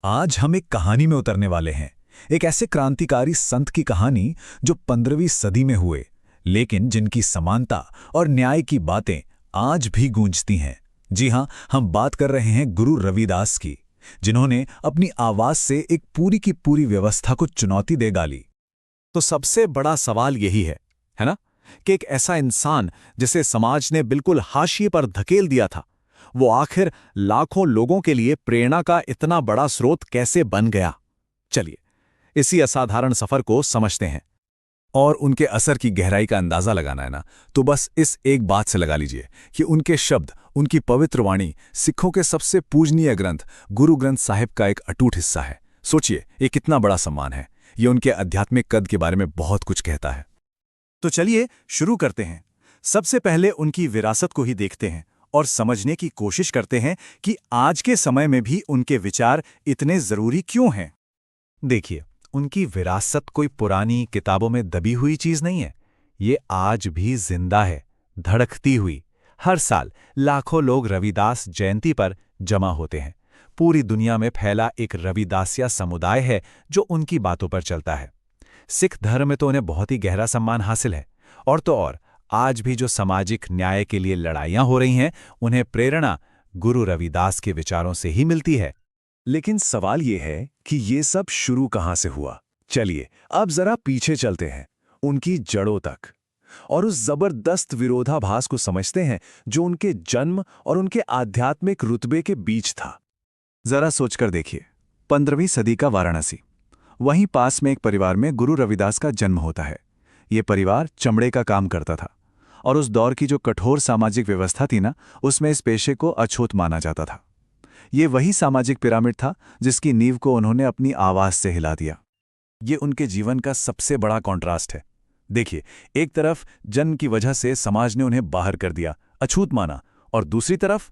आज हम एक कहानी में उतरने वाले हैं। एक ऐसे क्रांतिकारी संत की कहानी जो 15वीं सदी में हुए, लेकिन जिनकी समानता और न्याय की बातें आज भी गूंजती हैं। जी हां, हम बात कर रहे हैं गुरु रविदास की, जिन्होंने अपनी आवाज से एक पूरी की पूरी व्यवस्था को चुनौती दे डाली। तो सबसे बड़ा सवाल यही है ना, कि एक ऐसा इंसान जिसे समाज ने बिल्कुल हाशिए पर धकेल दिया था, वो आखिर लाखों लोगों के लिए प्रेरणा का इतना बड़ा स्रोत कैसे बन गया। चलिए इसी असाधारण सफर को समझते हैं। और उनके असर की गहराई का अंदाजा लगाना है ना, तो बस इस एक बात से लगा लीजिए कि उनके शब्द, उनकी पवित्र वाणी सिखों के सबसे पूजनीय ग्रंथ गुरु ग्रंथ साहिब का एक अटूट हिस्सा है। सोचिए, ये कितना बड़ा सम्मान है। ये उनके आध्यात्मिक कद के बारे में बहुत कुछ कहता है। तो चलिए शुरू करते हैं। सबसे पहले उनकी विरासत को ही देखते हैं और समझने की कोशिश करते हैं कि आज के समय में भी उनके विचार इतने जरूरी क्यों हैं। देखिए, उनकी विरासत कोई पुरानी किताबों में दबी हुई चीज नहीं है। ये आज भी जिंदा है, धड़कती हुई। हर साल लाखों लोग रविदास जयंती पर जमा होते हैं। पूरी दुनिया में फैला एक रविदासिया समुदाय है जो उनकी बातों पर चलता है। सिख धर्म में तो उन्हें बहुत ही गहरा सम्मान हासिल है। और तो और, आज भी जो सामाजिक न्याय के लिए लड़ाइयां हो रही हैं, उन्हें प्रेरणा गुरु रविदास के विचारों से ही मिलती है। लेकिन सवाल ये है कि ये सब शुरू कहाँ से हुआ। चलिए अब जरा पीछे चलते हैं, उनकी जड़ों तक, और उस जबरदस्त विरोधाभास को समझते हैं जो उनके जन्म और उनके आध्यात्मिक रुतबे के बीच था। जरा सोचकर देखिए, 15वीं सदी का वाराणसी, वहीं पास में एक परिवार में गुरु रविदास का जन्म होता है। ये परिवार चमड़े का काम करता था, और उस दौर की जो कठोर सामाजिक व्यवस्था थी ना, उसमें इस पेशे को अछूत माना जाता था। ये वही सामाजिक पिरामिड था जिसकी नींव को उन्होंने अपनी आवाज से हिला दिया। ये उनके जीवन का सबसे बड़ा कॉन्ट्रास्ट है। देखिए, एक तरफ जन्म की वजह से समाज ने उन्हें बाहर कर दिया, अछूत माना, और दूसरी तरफ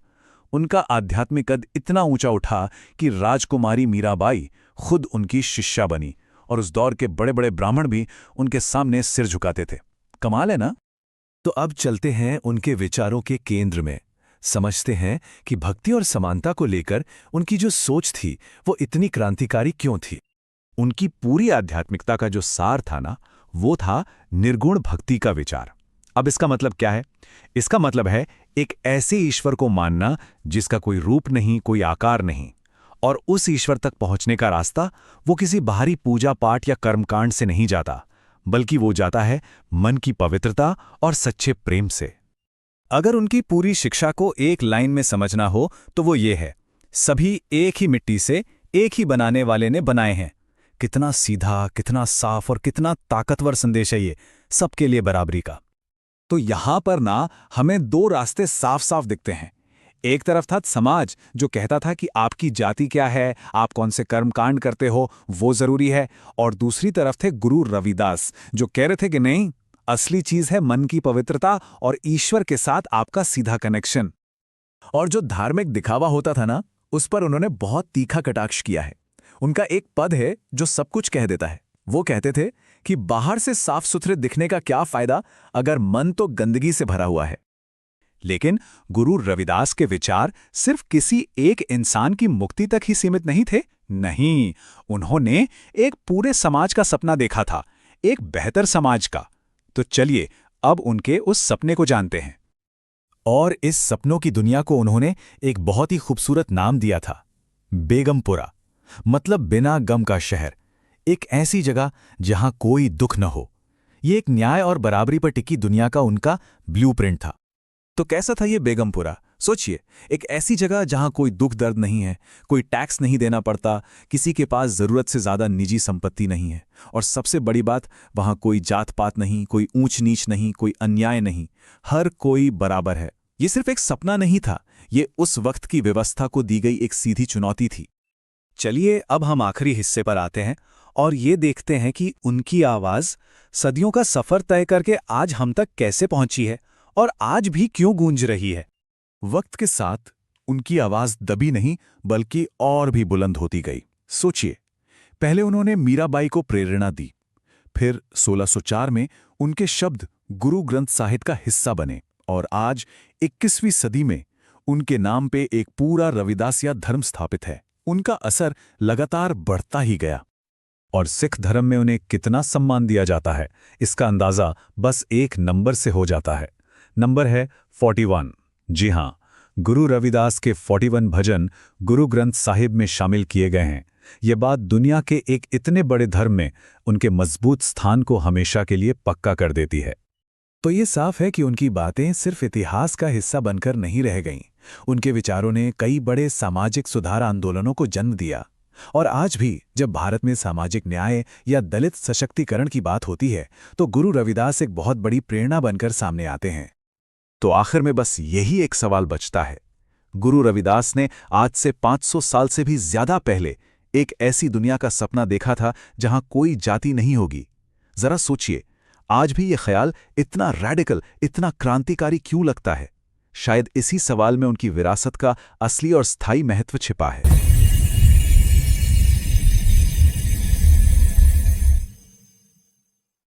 उनका आध्यात्मिक कद इतना ऊंचा उठा कि राजकुमारी मीराबाई खुद उनकी शिष्या बनी, और उस दौर के बड़े बड़े ब्राह्मण भी उनके सामने सिर झुकाते थे। कमाल है ना। तो अब चलते हैं उनके विचारों के केंद्र में, समझते हैं कि भक्ति और समानता को लेकर उनकी जो सोच थी वो इतनी क्रांतिकारी क्यों थी। उनकी पूरी आध्यात्मिकता का जो सार था ना, वो था निर्गुण भक्ति का विचार। अब इसका मतलब क्या है? इसका मतलब है एक ऐसे ईश्वर को मानना जिसका कोई रूप नहीं, कोई आकार नहीं, और उस ईश्वर तक पहुंचने का रास्ता वो किसी बाहरी पूजा पाठ या कर्मकांड से नहीं जाता, बल्कि वो जाता है मन की पवित्रता और सच्चे प्रेम से। अगर उनकी पूरी शिक्षा को एक लाइन में समझना हो तो वो ये है, सभी एक ही मिट्टी से एक ही बनाने वाले ने बनाए हैं। कितना सीधा, कितना साफ और कितना ताकतवर संदेश है ये, सबके लिए बराबरी का। तो यहां पर ना हमें दो रास्ते साफ साफ दिखते हैं। एक तरफ था समाज जो कहता था कि आपकी जाति क्या है, आप कौन से कर्मकांड करते हो, वो जरूरी है। और दूसरी तरफ थे गुरु रविदास जो कह रहे थे कि नहीं, असली चीज है मन की पवित्रता और ईश्वर के साथ आपका सीधा कनेक्शन। और जो धार्मिक दिखावा होता था ना, उस पर उन्होंने बहुत तीखा कटाक्ष किया है। उनका एक पद है जो सब कुछ कह देता है। वो कहते थे कि बाहर से साफ सुथरे दिखने का क्या फायदा अगर मन तो गंदगी से भरा हुआ है। लेकिन गुरु रविदास के विचार सिर्फ किसी एक इंसान की मुक्ति तक ही सीमित नहीं थे। नहीं, उन्होंने एक पूरे समाज का सपना देखा था, एक बेहतर समाज का। तो चलिए अब उनके उस सपने को जानते हैं। और इस सपनों की दुनिया को उन्होंने एक बहुत ही खूबसूरत नाम दिया था, बेगमपुरा, मतलब बिना गम का शहर। एक ऐसी जगह जहां कोई दुख न हो। ये एक न्याय और बराबरी पर टिकी दुनिया का उनका ब्लूप्रिंट था। तो कैसा था ये बेगमपुरा? सोचिए, एक ऐसी जगह जहां कोई दुख दर्द नहीं है, कोई टैक्स नहीं देना पड़ता, किसी के पास जरूरत से ज्यादा निजी संपत्ति नहीं है, और सबसे बड़ी बात, वहां कोई जात पात नहीं, कोई ऊंच नीच नहीं, कोई अन्याय नहीं, हर कोई बराबर है। ये सिर्फ एक सपना नहीं था, ये उस वक्त की व्यवस्था को दी गई एक सीधी चुनौती थी। चलिए अब हम आखिरी हिस्से पर आते हैं और ये देखते हैं कि उनकी आवाज सदियों का सफर तय करके आज हम तक कैसे पहुंची है और आज भी क्यों गूंज रही है। वक्त के साथ उनकी आवाज दबी नहीं बल्कि और भी बुलंद होती गई। सोचिए, पहले उन्होंने मीराबाई को प्रेरणा दी, फिर 1604 में उनके शब्द गुरु ग्रंथ साहिब का हिस्सा बने, और आज 21वीं सदी में उनके नाम पे एक पूरा रविदासिया धर्म स्थापित है। उनका असर लगातार बढ़ता ही गया। और सिख धर्म में उन्हें कितना सम्मान दिया जाता है, इसका अंदाजा बस एक नंबर से हो जाता है। नंबर है 41। जी हाँ, गुरु रविदास के 41 भजन गुरु ग्रंथ साहिब में शामिल किए गए हैं। ये बात दुनिया के एक इतने बड़े धर्म में उनके मजबूत स्थान को हमेशा के लिए पक्का कर देती है। तो ये साफ है कि उनकी बातें सिर्फ इतिहास का हिस्सा बनकर नहीं रह गईं। उनके विचारों ने कई बड़े सामाजिक सुधार आंदोलनों को जन्म दिया। और आज भी जब भारत में सामाजिक न्याय या दलित सशक्तिकरण की बात होती है तो गुरु रविदास एक बहुत बड़ी प्रेरणा बनकर सामने आते हैं। तो आखिर में बस यही एक सवाल बचता है, गुरु रविदास ने आज से 500 साल से भी ज्यादा पहले एक ऐसी दुनिया का सपना देखा था जहां कोई जाति नहीं होगी। जरा सोचिए, आज भी ये ख्याल इतना रैडिकल, इतना क्रांतिकारी क्यों लगता है? शायद इसी सवाल में उनकी विरासत का असली और स्थायी महत्व छिपा है।